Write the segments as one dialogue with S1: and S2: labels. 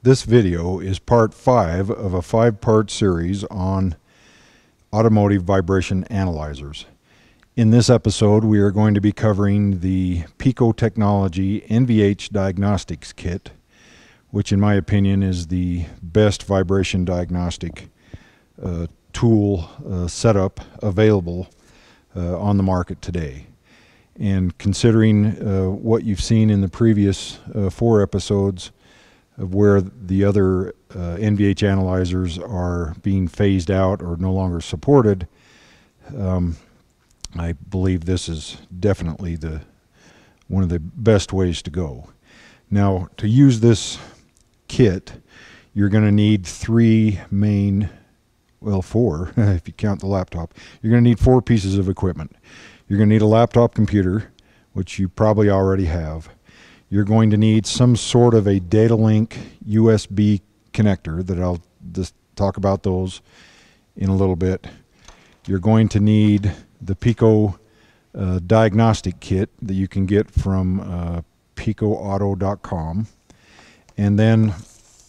S1: This video is part 5 of a 5-part series on automotive vibration analyzers. In this episode, we are going to be covering the Pico Technology NVH Diagnostics Kit, which in my opinion is the best vibration diagnostic tool setup available on the market today. And considering what you've seen in the previous 4 episodes of where the other NVH analyzers are being phased out or no longer supported, I believe this is definitely one of the best ways to go. Now, to use this kit, you're going to need 4 if you count the laptop. You're going to need 4 pieces of equipment. You're going to need a laptop computer, which you probably already have. You're going to need some sort of a data link USB connector that I'll just talk about those in a little bit. You're going to need the Pico diagnostic kit that you can get from PicoAuto.com. And then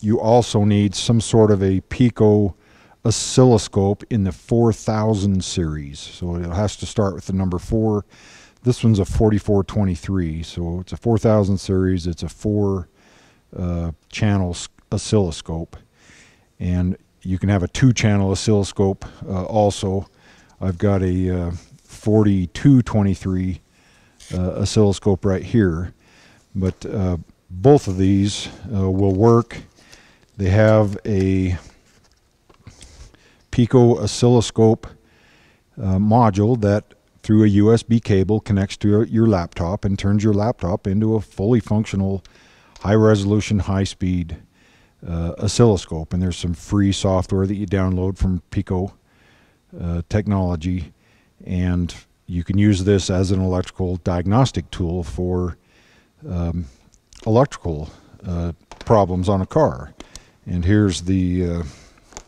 S1: you also need some sort of a Pico oscilloscope in the 4000 series. So it has to start with the number 4. This one's a 4423, so it's a 4000 series. It's a 4-channel oscilloscope, and you can have a 2-channel oscilloscope also. I've got a 4223 oscilloscope right here, but both of these will work. They have a Pico oscilloscope module that through a USB cable connects to your laptop and turns your laptop into a fully functional, high-resolution, high-speed oscilloscope. And there's some free software that you download from Pico Technology, and you can use this as an electrical diagnostic tool for electrical problems on a car. And here's the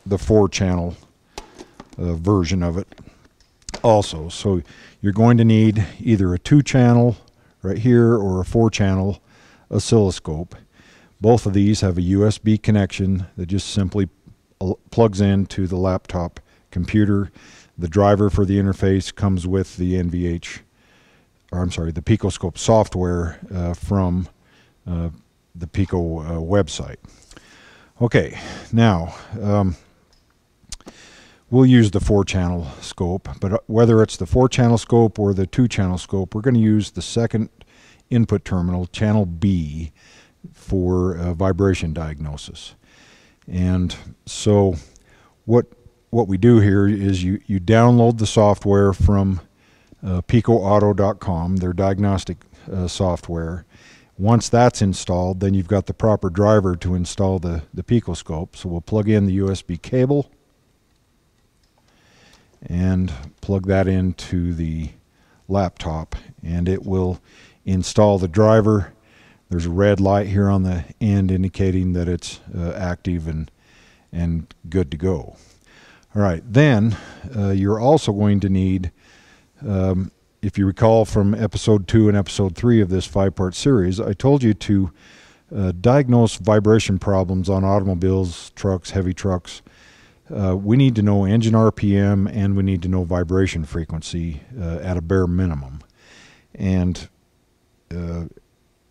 S1: 4-channel version of it also. So you're going to need either a 2-channel right here or a 4-channel oscilloscope. Both of these have a USB connection that just simply plugs into the laptop computer. The driver for the interface comes with the the PicoScope software from the Pico website. Okay, now we'll use the 4-channel scope, but whether it's the 4-channel scope or the 2-channel scope, we're going to use the second input terminal, channel B, for vibration diagnosis. And so what we do here is you download the software from PicoAuto.com, their diagnostic software. Once that's installed, then you've got the proper driver to install the PicoScope. So we'll plug in the USB cable and plug that into the laptop, and it will install the driver. There's a red light here on the end indicating that it's active and good to go. All right, then you're also going to need, if you recall from episode 2 and episode 3 of this 5-part series, I told you to diagnose vibration problems on automobiles, trucks, heavy trucks. We need to know engine RPM, and we need to know vibration frequency at a bare minimum. And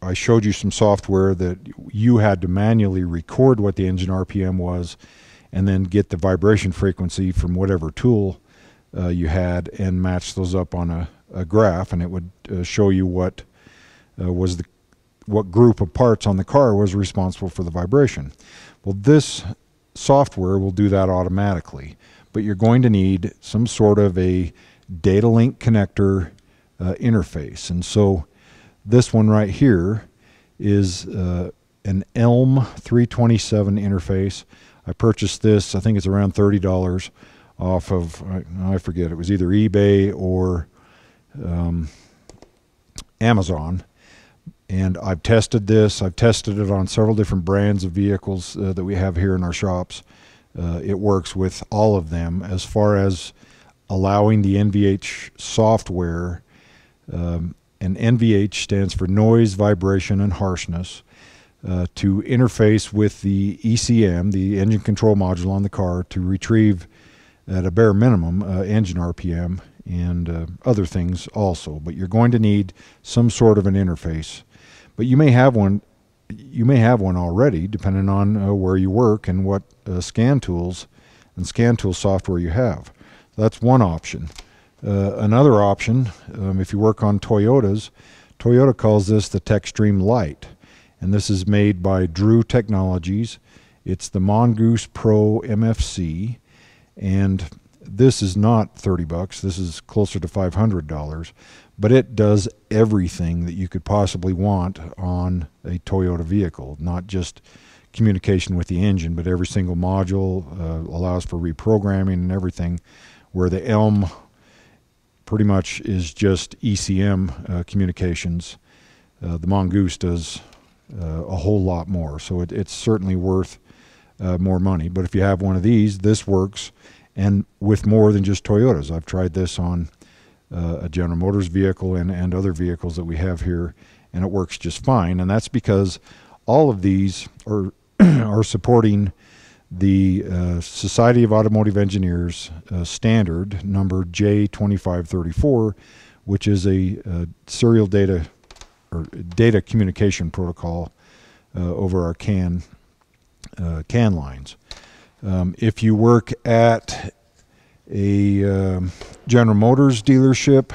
S1: I showed you some software that you had to manually record what the engine RPM was and then get the vibration frequency from whatever tool you had and match those up on a graph, and it would show you what group of parts on the car was responsible for the vibration. Well, this software will do that automatically, but you're going to need some sort of a data link connector interface. And so this one right here is an ELM 327 interface. I purchased this, I think it's around $30 off of, I forget, it was either eBay or Amazon. And I've tested this. I've tested it on several different brands of vehicles that we have here in our shops. It works with all of them as far as allowing the NVH software. And NVH stands for noise, vibration, and harshness. to interface with the ECM, the engine control module on the car, to retrieve at a bare minimum engine RPM and other things also. But you're going to need some sort of an interface. But you may have one. You may have one already, depending on where you work and what scan tools and scan tool software you have. That's one option. Another option, if you work on Toyotas, Toyota calls this the TechStream Lite, and this is made by Drew Technologies. It's the Mongoose Pro MFC, and this is not $30. This is closer to $500, but it does everything that you could possibly want on a Toyota vehicle, not just communication with the engine, but every single module, allows for reprogramming and everything, where the ELM pretty much is just ECM communications. The Mongoose does a whole lot more, so it's certainly worth more money. But if you have one of these, this works, and with more than just Toyotas. I've tried this on a General Motors vehicle and other vehicles that we have here, and it works just fine. And that's because all of these are supporting the Society of Automotive Engineers standard number J2534, which is a serial data or data communication protocol over our CAN lines. If you work at a General Motors dealership,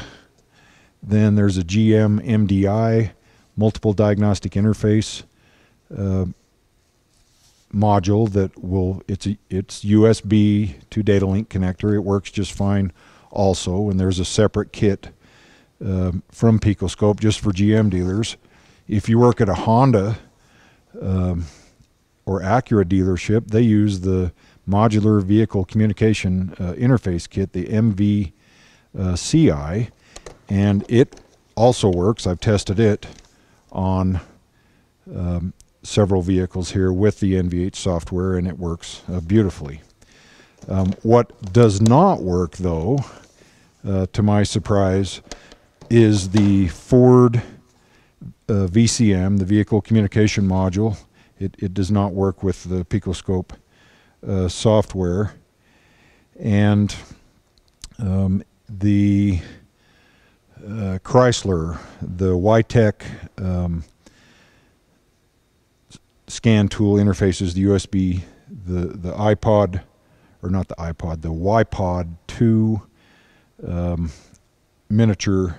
S1: then there's a GM MDI, multiple diagnostic interface module that will, it's USB to data link connector. It works just fine also, and there's a separate kit from PicoScope just for GM dealers. If you work at a Honda or Acura dealership, they use the modular vehicle communication interface kit, the MVCI, and it also works. I've tested it on several vehicles here with the NVH software, and it works beautifully. What does not work, though, to my surprise, is the Ford VCM, the Vehicle Communication Module. It does not work with the PicoScope software. And the Chrysler, the YTech scan tool interfaces the USB, the iPod, or not the iPod, the YPod 2 miniature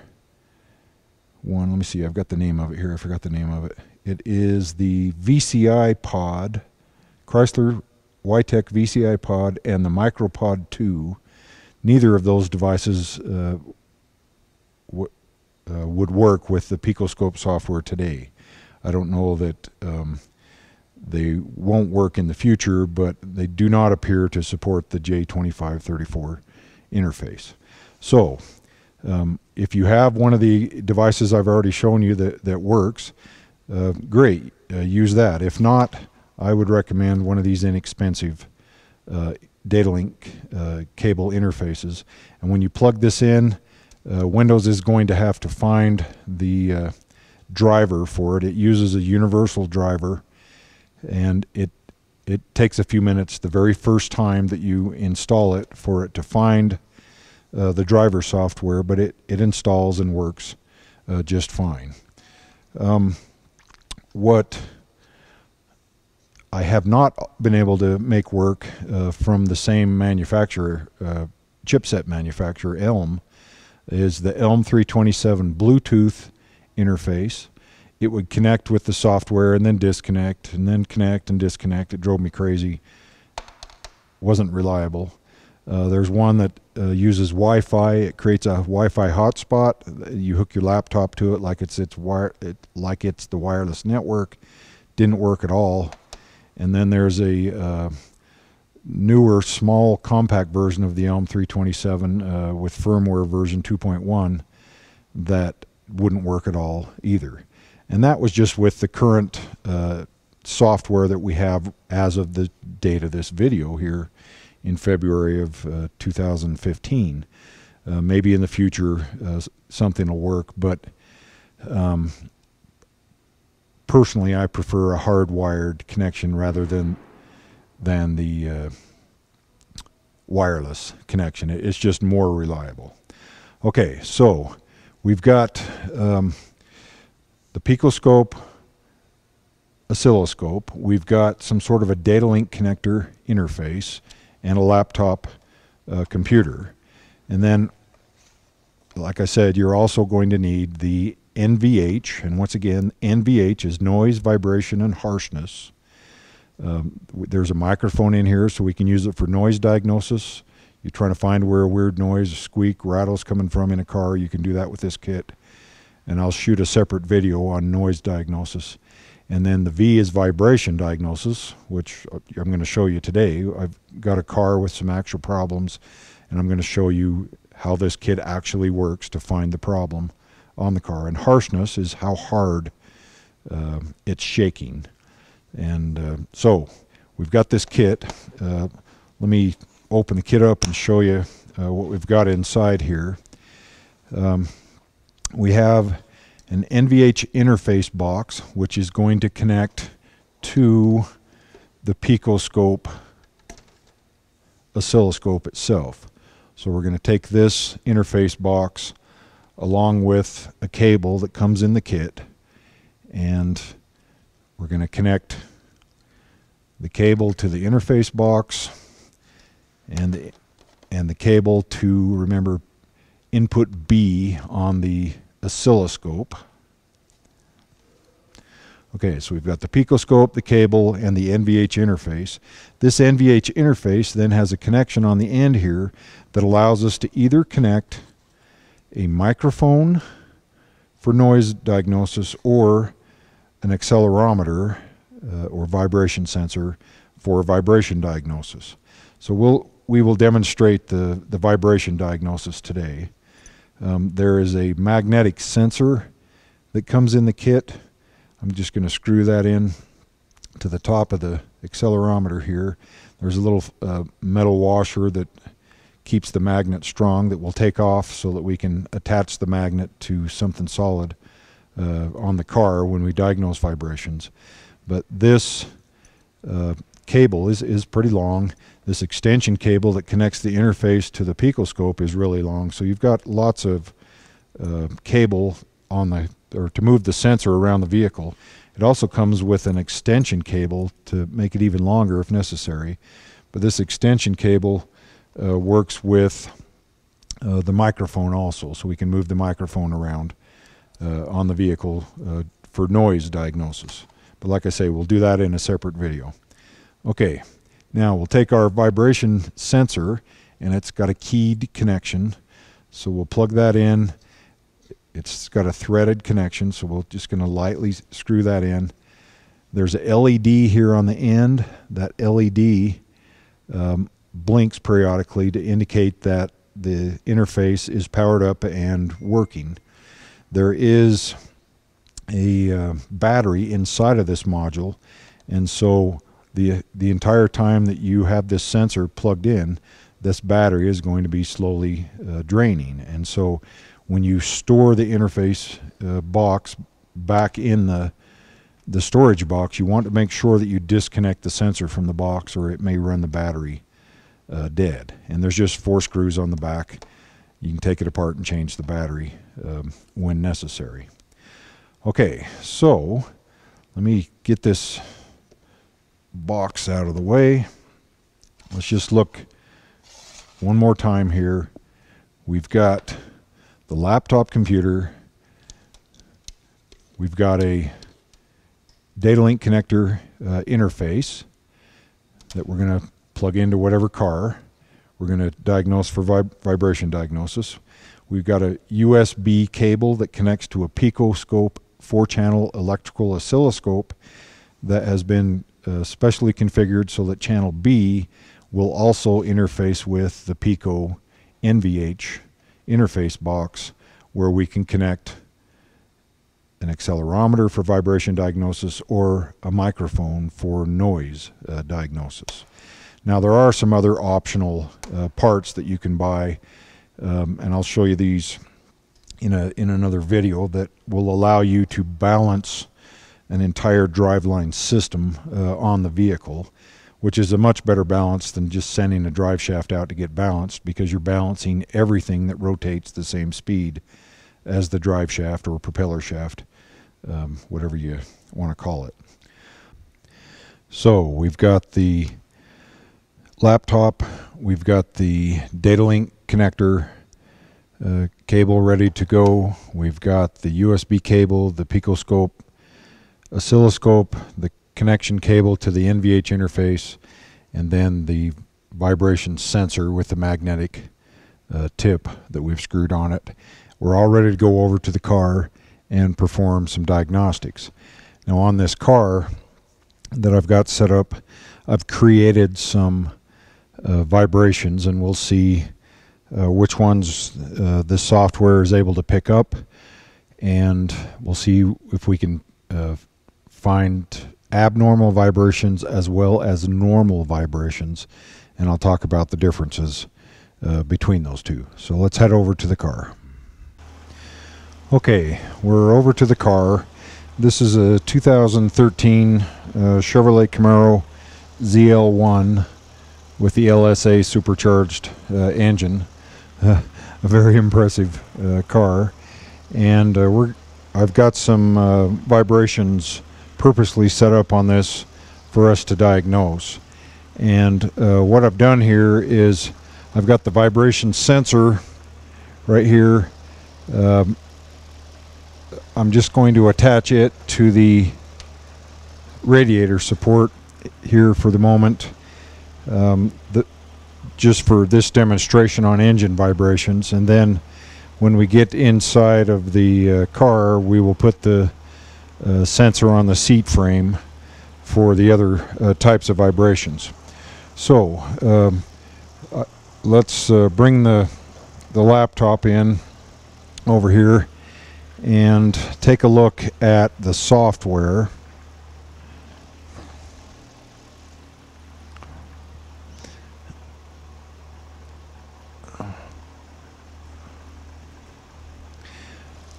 S1: one. Let me see, I've got the name of it here. I forgot the name of it. It is the VCI pod, Chrysler YTech VCI pod, and the MicroPod 2. Neither of those devices would work with the PicoScope software today. I don't know that they won't work in the future, but they do not appear to support the J2534 interface. So if you have one of the devices I've already shown you that works, great, use that. If not, I would recommend one of these inexpensive data link cable interfaces. And when you plug this in, Windows is going to have to find the driver for it. It uses a universal driver, and it takes a few minutes the very first time that you install it for it to find the driver software, but it installs and works just fine. What I have not been able to make work from the same manufacturer, chipset manufacturer, ELM, is the ELM 327 Bluetooth interface. It would connect with the software and then disconnect, and then connect and disconnect. It drove me crazy. Wasn't reliable. There's one that uses Wi-Fi. It creates a Wi-Fi hotspot. You hook your laptop to it like it's the wireless network. Didn't work at all. And then there's a newer, small, compact version of the ELM 327 with firmware version 2.1 that wouldn't work at all either. And that was just with the current software that we have as of the date of this video here in February of 2015. Maybe in the future something will work, but personally, I prefer a hardwired connection rather than the wireless connection. It's just more reliable. Okay, so we've got the PicoScope oscilloscope. We've got some sort of a data link connector interface and a laptop computer. And then, like I said, you're also going to need the NVH, and once again, NVH is noise, vibration, and harshness. There's a microphone in here, so we can use it for noise diagnosis. You're trying to find where a weird noise, a squeak, rattle's coming from in a car, you can do that with this kit. And I'll shoot a separate video on noise diagnosis. And then the V is vibration diagnosis, which I'm going to show you today. I've got a car with some actual problems, and I'm going to show you how this kit actually works to find the problem on the car. And harshness is how hard it's shaking. And so we've got this kit. Let me open the kit up and show you what we've got inside here. We have an NVH interface box, which is going to connect to the PicoScope oscilloscope itself. So we're going to take this interface box along with a cable that comes in the kit, and we're going to connect the cable to the interface box and the cable to, remember, input B on the oscilloscope. Okay, so we've got the PicoScope, the cable, and the NVH interface. This NVH interface then has a connection on the end here that allows us to either connect a microphone for noise diagnosis or an accelerometer or vibration sensor for vibration diagnosis. So we will demonstrate the vibration diagnosis today. There is a magnetic sensor that comes in the kit. I'm just going to screw that in to the top of the accelerometer here. There's a little metal washer that keeps the magnet strong that we'll take off so that we can attach the magnet to something solid on the car when we diagnose vibrations. But this cable is pretty long. This extension cable that connects the interface to the PicoScope is really long, so you've got lots of cable on to move the sensor around the vehicle. It also comes with an extension cable to make it even longer if necessary. But this extension cable works with the microphone also, so we can move the microphone around on the vehicle for noise diagnosis. But like I say, we'll do that in a separate video. Okay, now we'll take our vibration sensor, and it's got a keyed connection. So we'll plug that in. It's got a threaded connection, so we're just going to lightly screw that in. There's a LED here on the end. That LED blinks periodically to indicate that the interface is powered up and working. There is a battery inside of this module, and so the entire time that you have this sensor plugged in, this battery is going to be slowly draining. And so when you store the interface box back in the storage box, you want to make sure that you disconnect the sensor from the box, or it may run the battery dead. And there's just 4 screws on the back. You can take it apart and change the battery when necessary. Okay, so let me get this box out of the way. Let's just look one more time here. We've got the laptop computer. We've got a data link connector interface that we're going to plug into whatever car we're going to diagnose for vibration diagnosis. We've got a USB cable that connects to a PicoScope 4-channel electrical oscilloscope that has been specially configured so that channel B will also interface with the Pico NVH interface box, where we can connect an accelerometer for vibration diagnosis or a microphone for noise diagnosis. Now there are some other optional parts that you can buy, and I'll show you these in another video, that will allow you to balance an entire driveline system on the vehicle, which is a much better balance than just sending a drive shaft out to get balanced, because you're balancing everything that rotates the same speed as the drive shaft or propeller shaft, whatever you want to call it. So we've got the laptop, we've got the data link connector cable ready to go, we've got the USB cable, the PicoScope oscilloscope, the connection cable to the NVH interface, and then the vibration sensor with the magnetic tip that we've screwed on it. We're all ready to go over to the car and perform some diagnostics. Now on this car that I've got set up, I've created some vibrations, and we'll see which ones this software is able to pick up, and we'll see if we can find abnormal vibrations as well as normal vibrations, and I'll talk about the differences between those two. So let's head over to the car. Okay, we're over to the car. This is a 2013 Chevrolet Camaro ZL1 with the LSA supercharged engine. A very impressive car, and I've got some vibrations purposely set up on this for us to diagnose. And what I've done here is I've got the vibration sensor right here. I'm just going to attach it to the radiator support here for the moment, just for this demonstration on engine vibrations, and then when we get inside of the car, we will put the sensor on the seat frame for the other types of vibrations. So let's bring the laptop in over here and take a look at the software.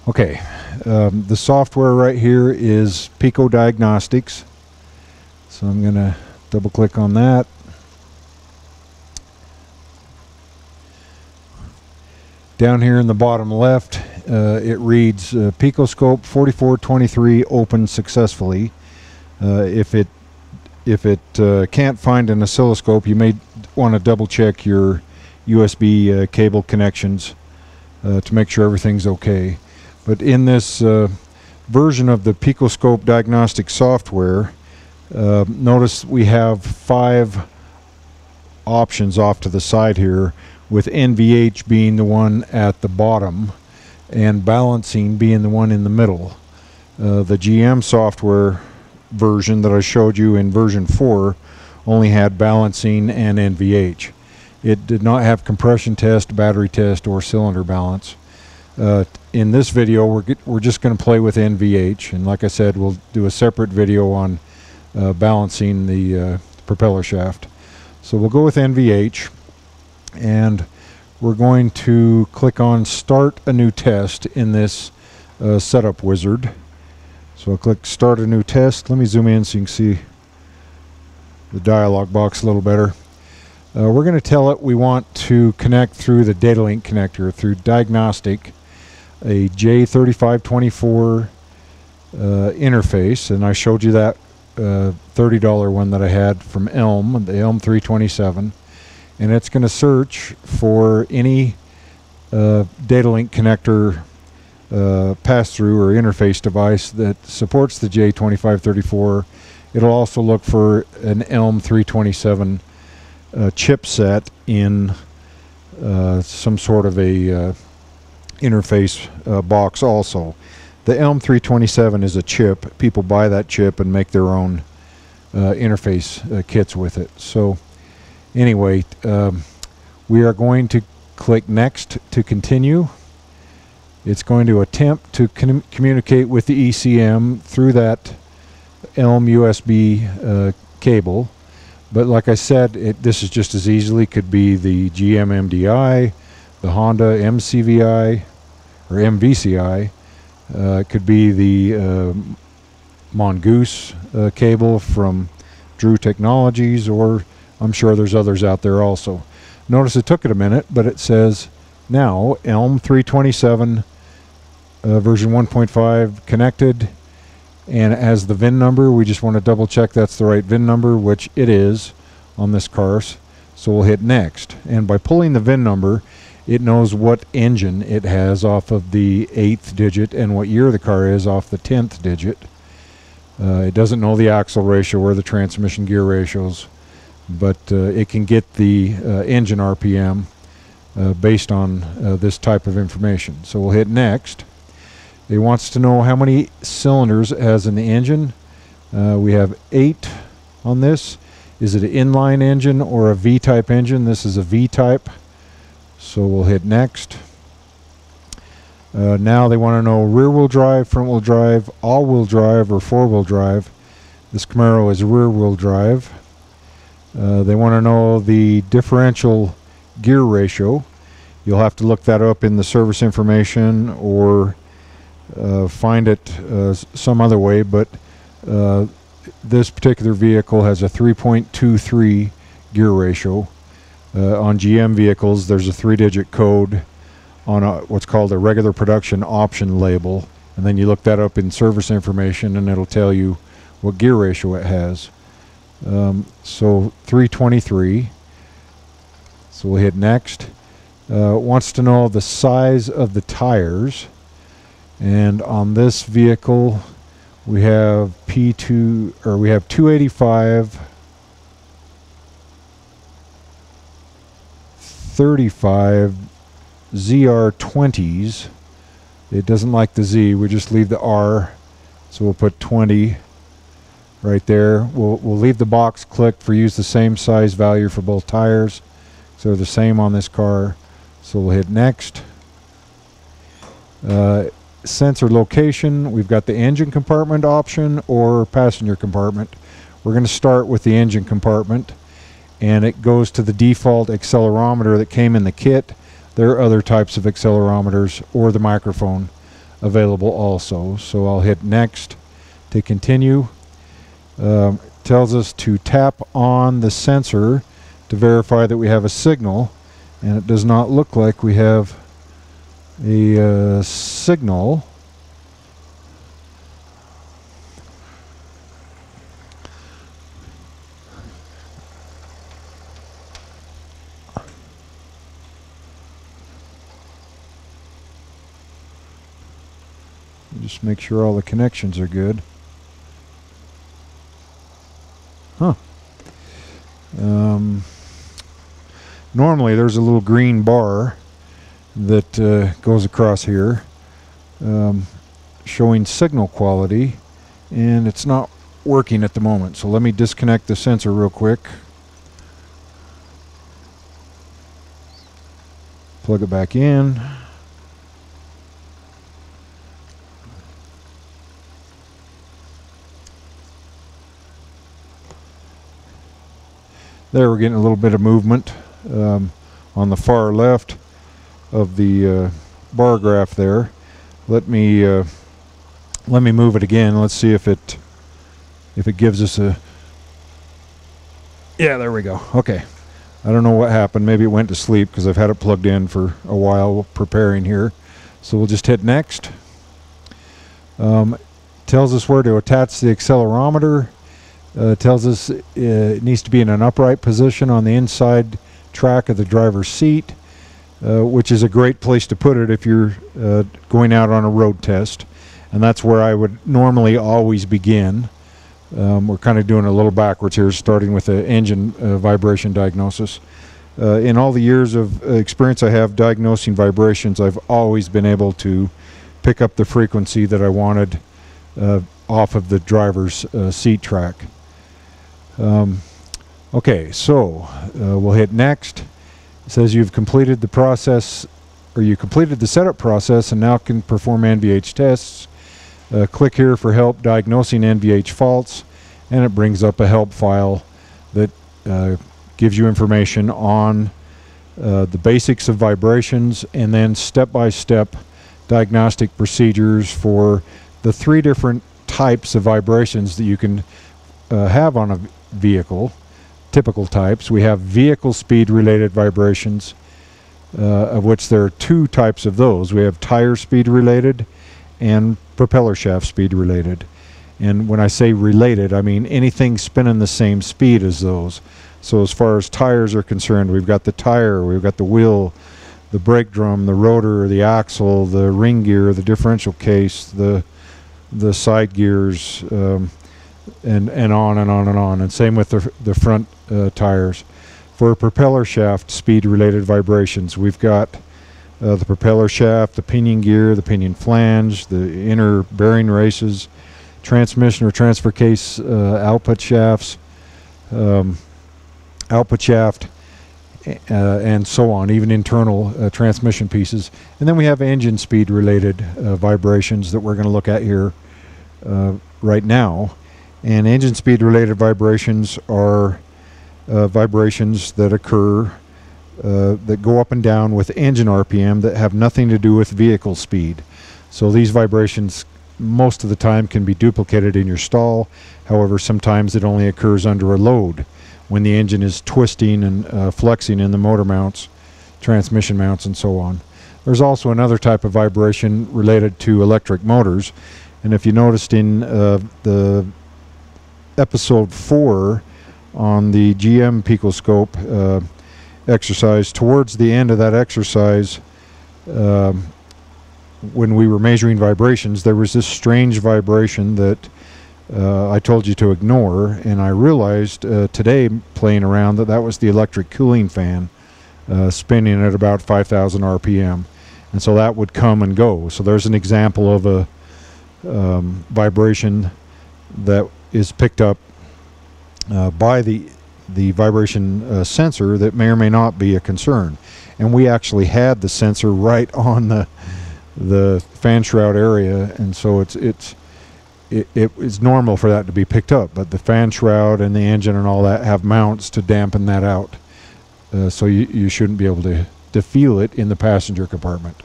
S1: Okay, the software right here is PicoDiagnostics, so I'm going to double click on that. Down here in the bottom left, it reads PicoScope 4423 opened successfully. If it can't find an oscilloscope, you may want to double check your USB cable connections to make sure everything's okay. But in this version of the PicoScope Diagnostics Software, notice we have 5 options off to the side here, with NVH being the one at the bottom and balancing being the one in the middle. The GM software version that I showed you in version 4 only had balancing and NVH. It did not have compression test, battery test, or cylinder balance. In this video, we're just going to play with NVH, and like I said, we'll do a separate video on balancing the propeller shaft. So we'll go with NVH, and we're going to click on Start a New Test in this setup wizard. So I'll click Start a New Test. Let me zoom in so you can see the dialog box a little better. We're going to tell it we want to connect through the data link connector through diagnostic, a J3524 interface, and I showed you that $30 one that I had from Elm, the Elm 327, and it's going to search for any data link connector pass-through or interface device that supports the J2534. It'll also look for an Elm 327 chipset in some sort of a interface box also. The Elm 327 is a chip. People buy that chip and make their own interface kits with it. So anyway, we are going to click Next to continue. It's going to attempt to communicate with the ECM through that Elm USB cable. But like I said, this is just as easily could be the GM MDI, the Honda MCVI or MVCI. It could be the Mongoose cable from Drew Technologies, or I'm sure there's others out there also. Notice it took it a minute, but it says now Elm 327 version 1.5 connected, and as the VIN number, we just want to double check that's the right VIN number, which it is on this car. So we'll hit next, and by pulling the VIN number, it knows what engine it has off of the 8th digit and what year the car is off the 10th digit. It doesn't know the axle ratio or the transmission gear ratios, but it can get the engine RPM based on this type of information. So we'll hit next. It wants to know how many cylinders it has in the engine. We have 8 on this. Is it an inline engine or a V-type engine? This is a V-type. So we'll hit next. Now they want to know rear-wheel drive, front-wheel drive, all-wheel drive, or four-wheel drive. This Camaro is rear-wheel drive. They want to know the differential gear ratio. You'll have to look that up in the service information or find it some other way, but this particular vehicle has a 3.23 gear ratio. On GM vehicles, there's a 3-digit code on what's called a regular production option label, and then you look that up in service information and it'll tell you what gear ratio it has. So 323. So we'll hit next. It wants to know the size of the tires, and on this vehicle we have we have 285 35 ZR20s. It doesn't like the Z, we just leave the R, so we'll put 20 right there. We'll leave the box clicked for use the same size value for both tires, so they're the same on this car. So we'll hit next. Sensor location, we've got the engine compartment option or passenger compartment. We're going to start with the engine compartment, and it goes to the default accelerometer that came in the kit. There are other types of accelerometers or the microphone available also. So I'll hit next to continue. Tells us to tap on the sensor to verify that we have a signal, and it does not look like we have a signal. Just make sure all the connections are good. Huh. Normally there's a little green bar that goes across here showing signal quality, and it's not working at the moment. So let me disconnect the sensor real quick. Plug it back in. There, we're getting a little bit of movement on the far left of the bar graph there. Let me move it again. Let's see if it gives us a. Yeah, there we go. Okay, I don't know what happened. Maybe it went to sleep because I've had it plugged in for a while preparing here. So we'll just hit next. Tells us where to attach the accelerometer. Tells us it needs to be in an upright position on the inside track of the driver's seat, which is a great place to put it if you're going out on a road test. And that's where I would normally always begin. We're kind of doing a little backwards here, starting with the engine vibration diagnosis. In all the years of experience I have diagnosing vibrations, I've always been able to pick up the frequency that I wanted off of the driver's seat track. Okay, so we'll hit next. It says you've completed the process, or you completed the setup process and now can perform NVH tests. Click here for help diagnosing NVH faults, and it brings up a help file that gives you information on the basics of vibrations and then step-by-step diagnostic procedures for the 3 different types of vibrations that you can have on a vehicle. Typical types. We have vehicle speed related vibrations, of which there are two types of those. We have tire speed related and propeller shaft speed related. And when I say related, I mean anything spinning the same speed as those. So as far as tires are concerned, we've got the tire, we've got the wheel, the brake drum, the rotor, the axle, the ring gear, the differential case, the side gears, and on and on and on. And same with the front tires. For propeller shaft speed related vibrations, we've got the propeller shaft, the pinion gear, the pinion flange, the inner bearing races, transmission or transfer case output shafts, output shaft, and so on, even internal transmission pieces. And then we have engine speed related vibrations that we're going to look at here right now. And engine speed related vibrations are vibrations that occur that go up and down with engine RPM that have nothing to do with vehicle speed. So these vibrations most of the time can be duplicated in your stall. However, sometimes it only occurs under a load when the engine is twisting and flexing in the motor mounts, transmission mounts, and so on. There's also another type of vibration related to electric motors. And if you noticed in the episode 4 on the GM PicoScope exercise, towards the end of that exercise, when we were measuring vibrations, there was this strange vibration that I told you to ignore, and I realized today playing around that was the electric cooling fan spinning at about 5,000 RPM, and so that would come and go. So there's an example of a vibration that is picked up by the vibration sensor that may or may not be a concern. And we actually had the sensor right on the fan shroud area, and so it's normal for that to be picked up. But the fan shroud and the engine and all that have mounts to dampen that out, so you shouldn't be able to feel it in the passenger compartment.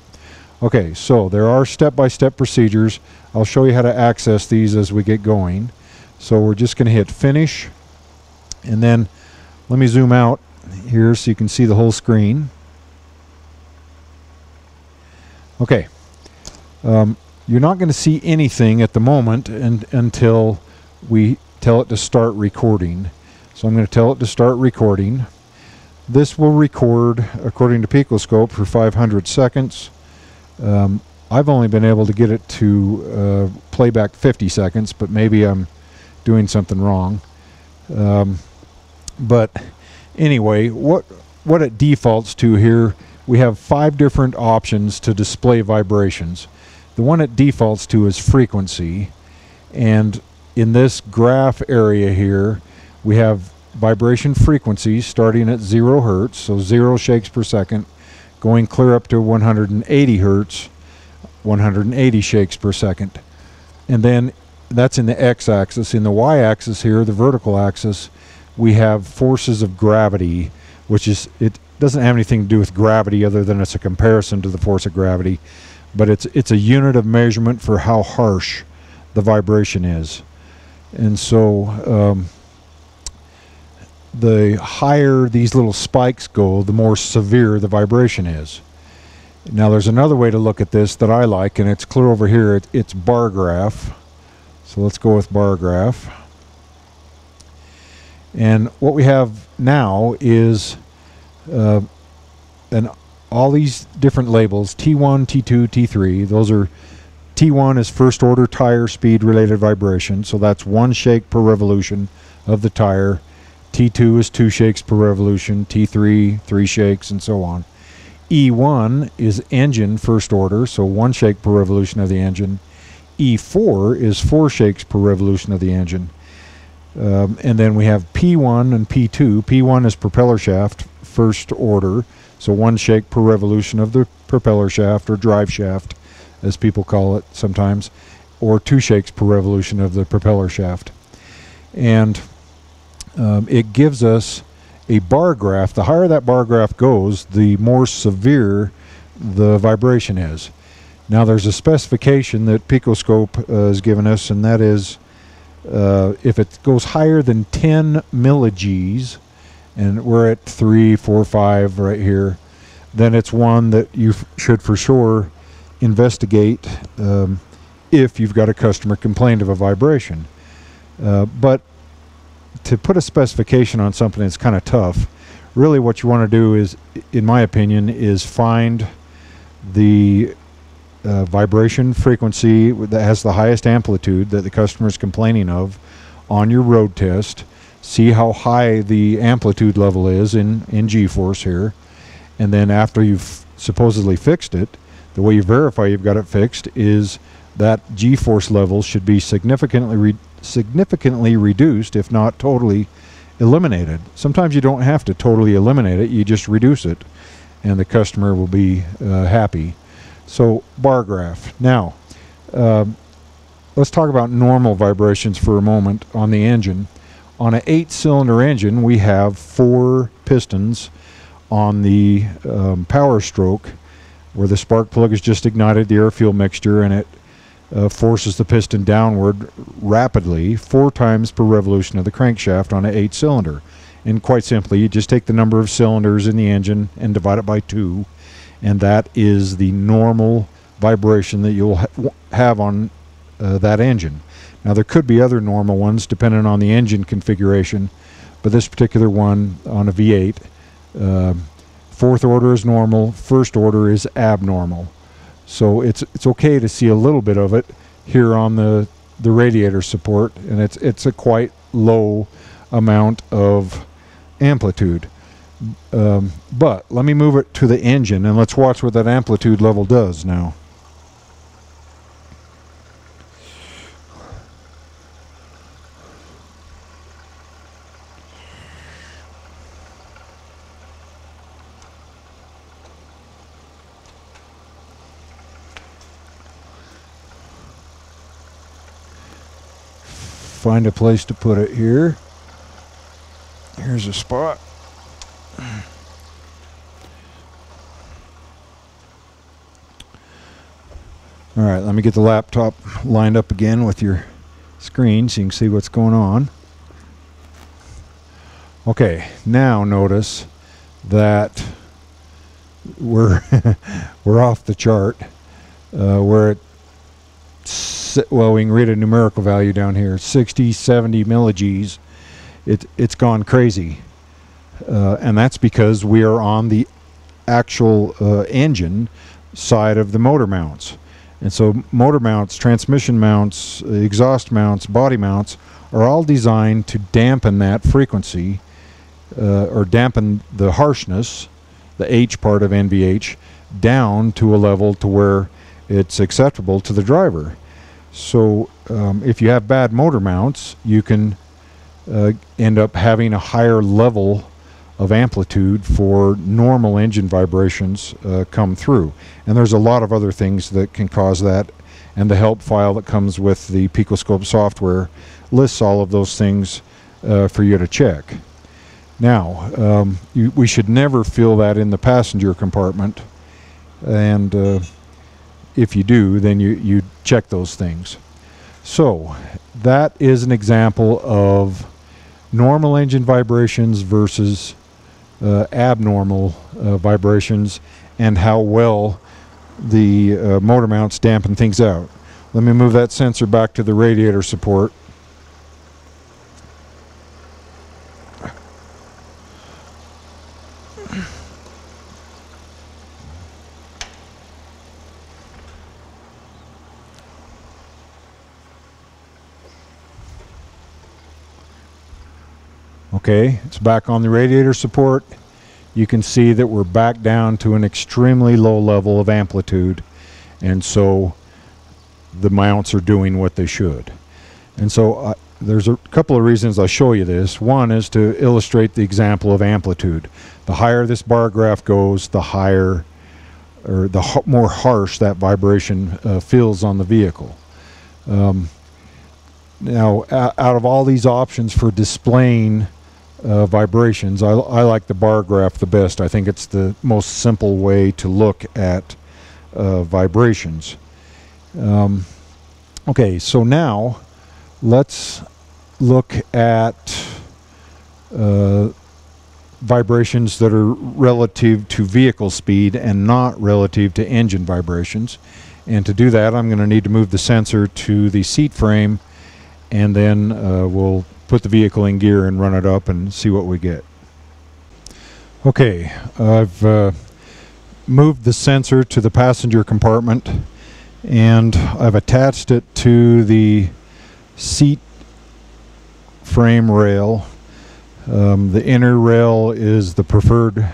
S1: Okay, so there are step-by-step procedures. I'll show you how to access these as we get going. So we're just going to hit finish, and then let me zoom out here so you can see the whole screen. Okay, you're not going to see anything at the moment until we tell it to start recording. So I'm going to tell it to start recording. This will record, according to PicoScope, for 500 seconds. I've only been able to get it to play back 50 seconds, but maybe I'm doing something wrong. But anyway, what it defaults to here, we have 5 different options to display vibrations. The one it defaults to is frequency, and in this graph area here we have vibration frequencies starting at 0 Hertz, so 0 shakes per second, going clear up to 180 Hertz, 180 shakes per second. And then that's in the x-axis. In the y-axis here, the vertical axis, we have forces of gravity, which is, it doesn't have anything to do with gravity other than it's a comparison to the force of gravity, but it's a unit of measurement for how harsh the vibration is. And so the higher these little spikes go, the more severe the vibration is. Now there's another way to look at this that I like, and it's clear over here. It's bar graph. So let's go with bar graph. And what we have now is all these different labels, T1, T2, T3. Those are, T1 is first order tire speed related vibration, so that's 1 shake per revolution of the tire. T2 is 2 shakes per revolution, T3, 3 shakes, and so on. E1 is engine first order, so 1 shake per revolution of the engine. E4 is 4 shakes per revolution of the engine. And then we have P1 and P2. P1 is propeller shaft first order, so 1 shake per revolution of the propeller shaft, or drive shaft as people call it sometimes, or 2 shakes per revolution of the propeller shaft. And it gives us a bar graph. The higher that bar graph goes, the more severe the vibration is. Now there's a specification that PicoScope has given us, and that is if it goes higher than 10 millig's, and we're at 3, 4, 5 right here, then it's one that you should for sure investigate if you've got a customer complaint of a vibration. But to put a specification on something that's kind of tough, really what you want to do is, in my opinion, is find the vibration frequency that has the highest amplitude that the customer is complaining of on your road test. See how high the amplitude level is in G-force here, and then after you've supposedly fixed it, the way you verify you've got it fixed is that G-force level should be significantly reduced, if not totally eliminated. Sometimes you don't have to totally eliminate it, you just reduce it, and the customer will be happy. So, bar graph. Now, let's talk about normal vibrations for a moment on the engine. On an 8-cylinder engine, we have 4 pistons on the power stroke, where the spark plug has just ignited the air-fuel mixture, and it forces the piston downward rapidly 4 times per revolution of the crankshaft on an 8-cylinder. And quite simply, you just take the number of cylinders in the engine and divide it by 2, and that is the normal vibration that you'll have on that engine. Now there could be other normal ones depending on the engine configuration, but this particular one on a V8, 4th order is normal, 1st order is abnormal. So it's okay to see a little bit of it here on the radiator support, and it's a quite low amount of amplitude. But let me move it to the engine and let's watch what that amplitude level does now. Find a place to put it here. Here's a spot. All right, let me get the laptop lined up again with your screen so you can see what's going on. Okay, now notice that we're we're off the chart. We're at, well, we can read a numerical value down here, 60, 70 millig's. It's gone crazy, and that's because we are on the actual engine side of the motor mounts. And so motor mounts, transmission mounts, exhaust mounts, body mounts are all designed to dampen that frequency, or dampen the harshness, the H part of NVH, down to a level to where it's acceptable to the driver. So if you have bad motor mounts, you can end up having a higher level of amplitude for normal engine vibrations come through. And there's a lot of other things that can cause that, and the help file that comes with the PicoScope software lists all of those things for you to check. Now, we should never feel that in the passenger compartment, and if you do, then you check those things. So that is an example of normal engine vibrations versus abnormal vibrations, and how well the motor mounts dampen things out. Let me move that sensor back to the radiator support. Okay, it's back on the radiator support. You can see that we're back down to an extremely low level of amplitude, and so the mounts are doing what they should. And so there's a couple of reasons I'll show you this. One is to illustrate the example of amplitude. The higher this bar graph goes, the higher, or the more harsh that vibration feels on the vehicle. Now, out of all these options for displaying vibrations, I like the bar graph the best. I think it's the most simple way to look at vibrations. Okay, so now let's look at vibrations that are relative to vehicle speed and not relative to engine vibrations. And to do that, I'm going to need to move the sensor to the seat frame, and then we'll put the vehicle in gear and run it up and see what we get. Okay, I've moved the sensor to the passenger compartment, and I've attached it to the seat frame rail. The inner rail is the preferred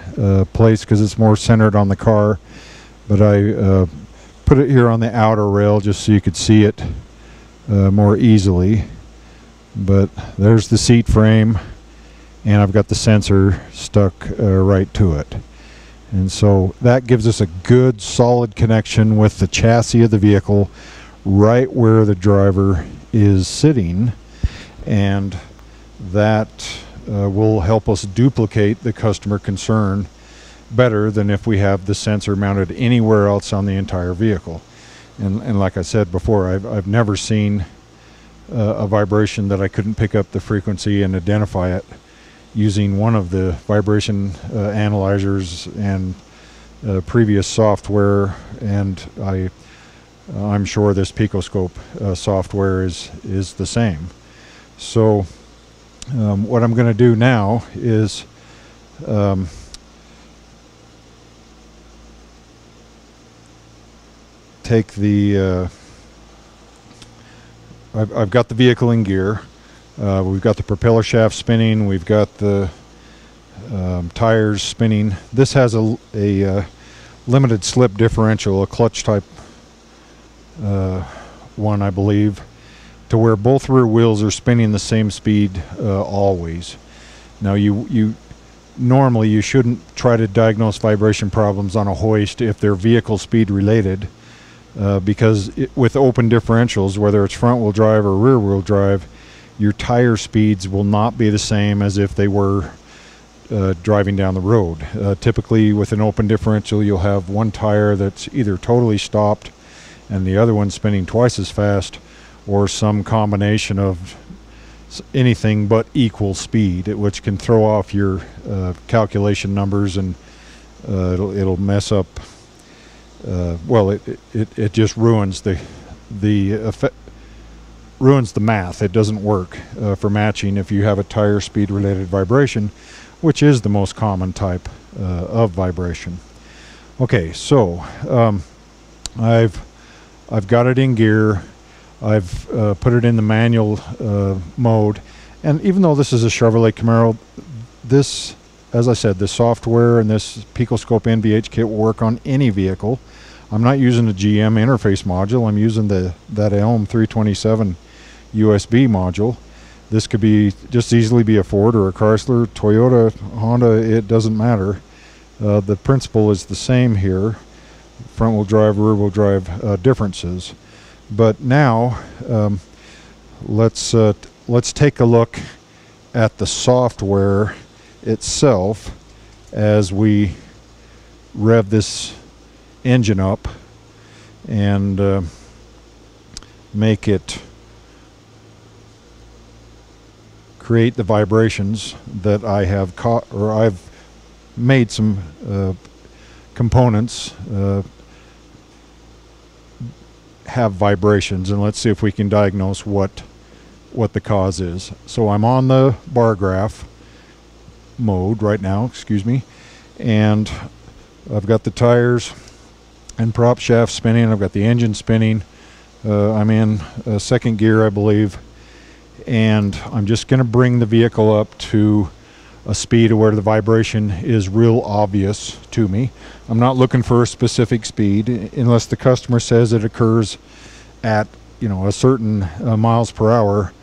S1: place because it's more centered on the car, but I put it here on the outer rail just so you could see it more easily. But there's the seat frame, and I've got the sensor stuck right to it. And so that gives us a good solid connection with the chassis of the vehicle right where the driver is sitting, and that will help us duplicate the customer concern better than if we have the sensor mounted anywhere else on the entire vehicle. And like I said before, I've never seen a vibration that I couldn't pick up the frequency and identify it using one of the vibration analyzers and previous software, and I'm sure this PicoScope software is the same. So what I'm going to do now is take the I've got the vehicle in gear. We've got the propeller shaft spinning. We've got the tires spinning. This has a limited slip differential, a clutch type one, I believe, to where both rear wheels are spinning the same speed always. Now normally you shouldn't try to diagnose vibration problems on a hoist if they're vehicle speed related, because with open differentials, whether it's front wheel drive or rear wheel drive, your tire speeds will not be the same as if they were driving down the road. Typically with an open differential, you'll have one tire that's either totally stopped and the other one spinning twice as fast, or some combination of anything but equal speed, which can throw off your calculation numbers, and it'll mess up. Well, it just ruins the effect, ruins the math. It doesn't work for matching if you have a tire speed related vibration, which is the most common type of vibration. Okay, so I've got it in gear. I've put it in the manual mode, and even though this is a Chevrolet Camaro, this, as I said, the software and this PicoScope NVH kit will work on any vehicle. I'm not using a GM interface module. I'm using that Elm 327 USB module. This could be just easily be a Ford or a Chrysler, Toyota, Honda. It doesn't matter. The principle is the same here. Front wheel drive, rear wheel drive differences. But now let's take a look at the software itself as we rev this engine up and make it create the vibrations that I have caught, or I've made some components have vibrations, and let's see if we can diagnose what the cause is. So I'm on the bar graph mode right now, excuse me, and I've got the tires and prop shaft spinning. I've got the engine spinning. I'm in second gear, I believe, and I'm just going to bring the vehicle up to a speed where the vibration is real obvious to me. I'm not looking for a specific speed unless the customer says it occurs at, you know, a certain miles per hour,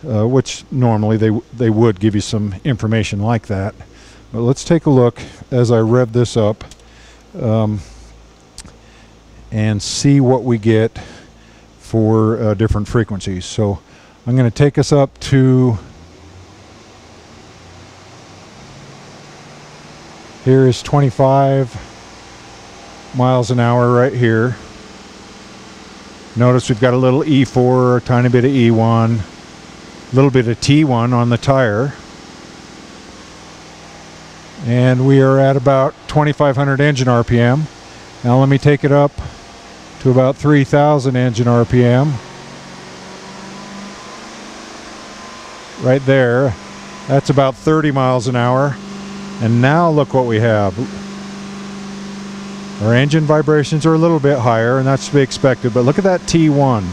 S1: which normally they would give you some information like that. But let's take a look as I rev this up and see what we get for different frequencies. So I'm going to take us up to, here is 25, miles an hour right here. Notice we've got a little E4, a tiny bit of E1, a little bit of T1 on the tire. And we are at about 2,500 engine RPM. Now let me take it up to about 3,000 engine RPM. Right there. That's about 30 miles an hour. And now look what we have. Our engine vibrations are a little bit higher, and that's to be expected, but look at that T1.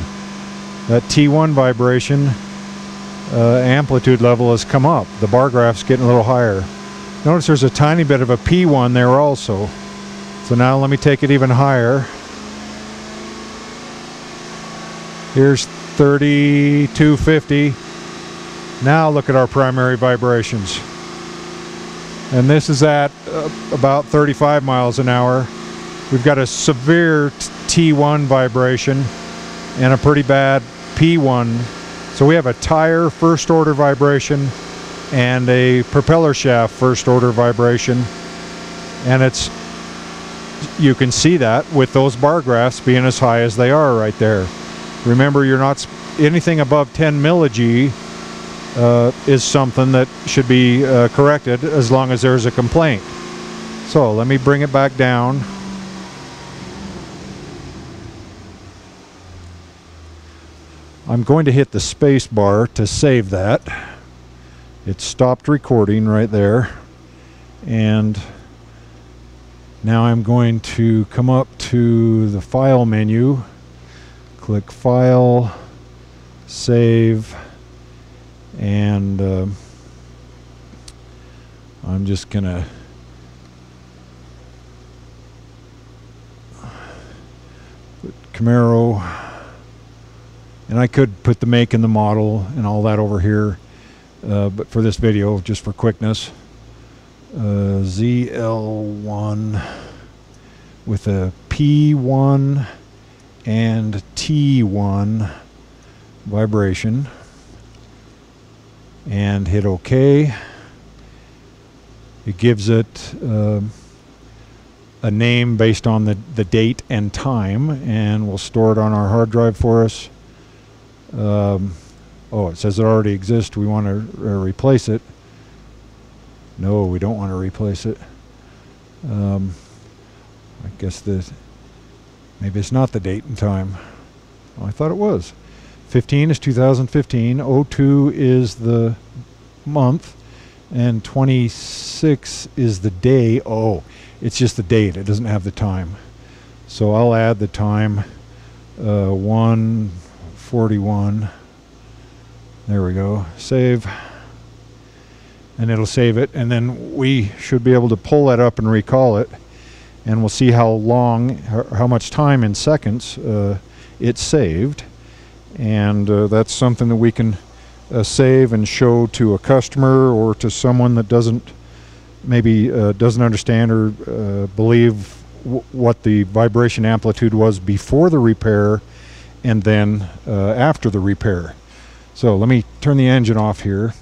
S1: That T1 vibration amplitude level has come up. The bar graph's getting a little higher. Notice there's a tiny bit of a P1 there also. So now let me take it even higher. Here's 3250. Now look at our primary vibrations. And this is at about 35 miles an hour. We've got a severe T1 vibration and a pretty bad P1. So we have a tire first order vibration and a propeller shaft first order vibration. And you can see that with those bar graphs being as high as they are right there. Remember, you're not anything above 10 millig is something that should be corrected as long as there's a complaint. So let me bring it back down. I'm going to hit the space bar to save that. It stopped recording right there. And now I'm going to come up to the file menu, click File, Save, and I'm just gonna put Camaro, and I could put the make and the model and all that over here, but for this video, just for quickness, ZL1 with a P1 and T1 vibration, and hit OK. It gives it a name based on the date and time, and we'll store it on our hard drive for us. Oh, it says it already exists. We want to replace it. No, we don't want to replace it. I guess maybe it's not the date and time. Oh, I thought it was. 15 is 2015, 02 is the month, and 26 is the day. Oh, it's just the date. It doesn't have the time. So I'll add the time, 1:41. There we go. Save. And it'll save it, and then we should be able to pull that up and recall it, and we'll see how long, how much time in seconds it's saved. And that's something that we can save and show to a customer or to someone that doesn't understand or believe what the vibration amplitude was before the repair and then after the repair. So let me turn the engine off here.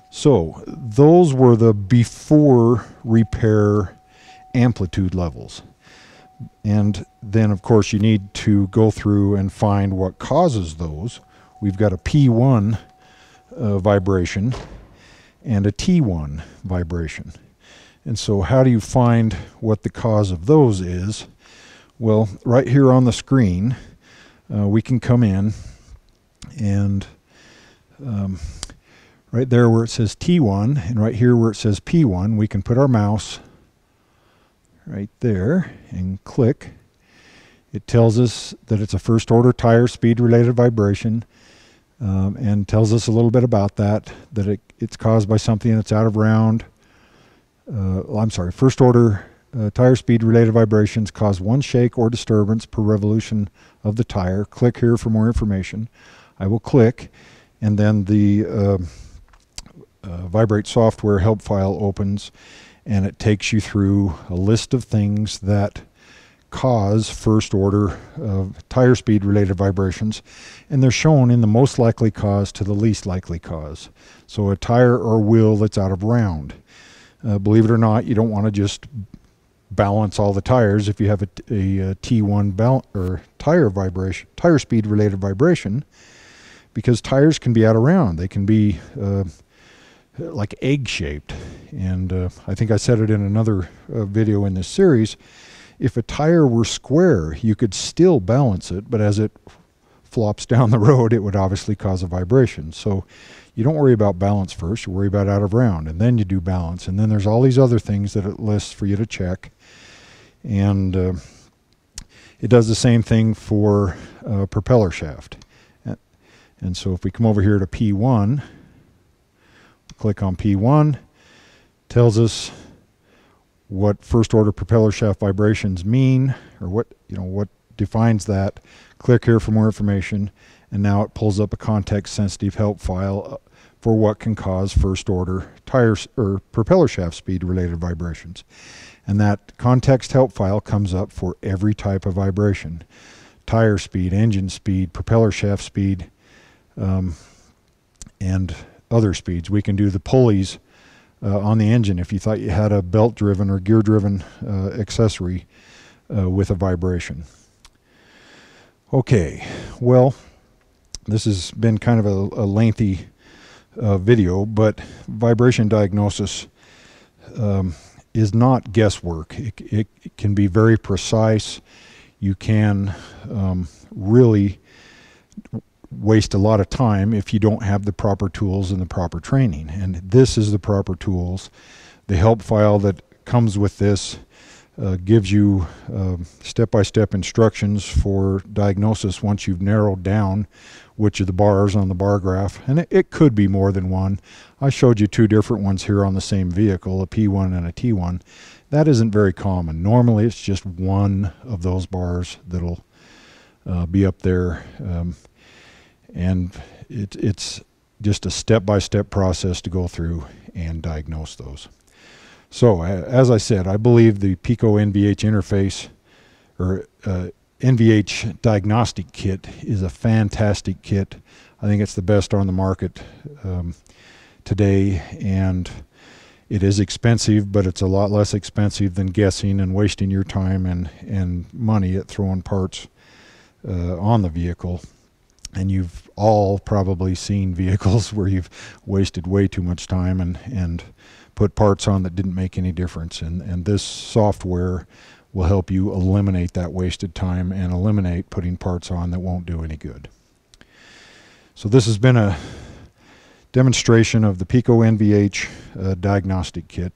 S1: So those were the before repair amplitude levels. And then, of course, you need to go through and find what causes those. We've got a P1 vibration and a T1 vibration. And so how do you find what the cause of those is? Well, right here on the screen, we can come in and right there where it says T1 and right here where it says P1, we can put our mouse right there and click. It tells us that it's a first order tire speed related vibration, and tells us a little bit about that it's caused by something that's out of round. I'm sorry, first order tire speed related vibrations cause one shake or disturbance per revolution of the tire. Click here for more information. I will click, and then the Vibrate software help file opens, and it takes you through a list of things that cause first order tire speed related vibrations, and they're shown in the most likely cause to the least likely cause. So a tire or wheel that's out of round. Believe it or not, you don't want to just balance all the tires if you have a T1 or tire speed related vibration, because tires can be out of round. They can be like egg shaped, and I think I said it in another video in this series. If a tire were square, you could still balance it, but as it flops down the road, it would obviously cause a vibration. So you don't worry about balance first, you worry about out of round, and then you do balance. And then there's all these other things that it lists for you to check. And it does the same thing for propeller shaft. And so if we come over here to P1, click on P1, tells us what first order propeller shaft vibrations mean, or what defines that. Click here for more information, and now it pulls up a context sensitive help file for what can cause first order tires or propeller shaft speed related vibrations. And that context help file comes up for every type of vibration: tire speed, engine speed, propeller shaft speed, and other speeds. We can do the pulleys on the engine if you thought you had a belt driven or gear driven accessory with a vibration. Okay, well, this has been kind of a lengthy video, but vibration diagnosis is not guesswork. It can be very precise. You can really waste a lot of time if you don't have the proper tools and the proper training. And this is the proper tools. The help file that comes with this gives you step-by-step instructions for diagnosis once you've narrowed down which of the bars on the bar graph. And it could be more than one. I showed you two different ones here on the same vehicle, a P1 and a T1. That isn't very common. Normally it's just one of those bars that'll be up there. And it's just a step-by-step process to go through and diagnose those. So, as I said, I believe the Pico NVH Interface, or NVH Diagnostic Kit, is a fantastic kit. I think it's the best on the market today, and it is expensive, but it's a lot less expensive than guessing and wasting your time and money at throwing parts on the vehicle. And you've all probably seen vehicles where you've wasted way too much time and put parts on that didn't make any difference. And this software will help you eliminate that wasted time and eliminate putting parts on that won't do any good. So this has been a demonstration of the Pico NVH Diagnostic Kit.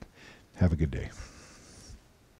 S1: Have a good day.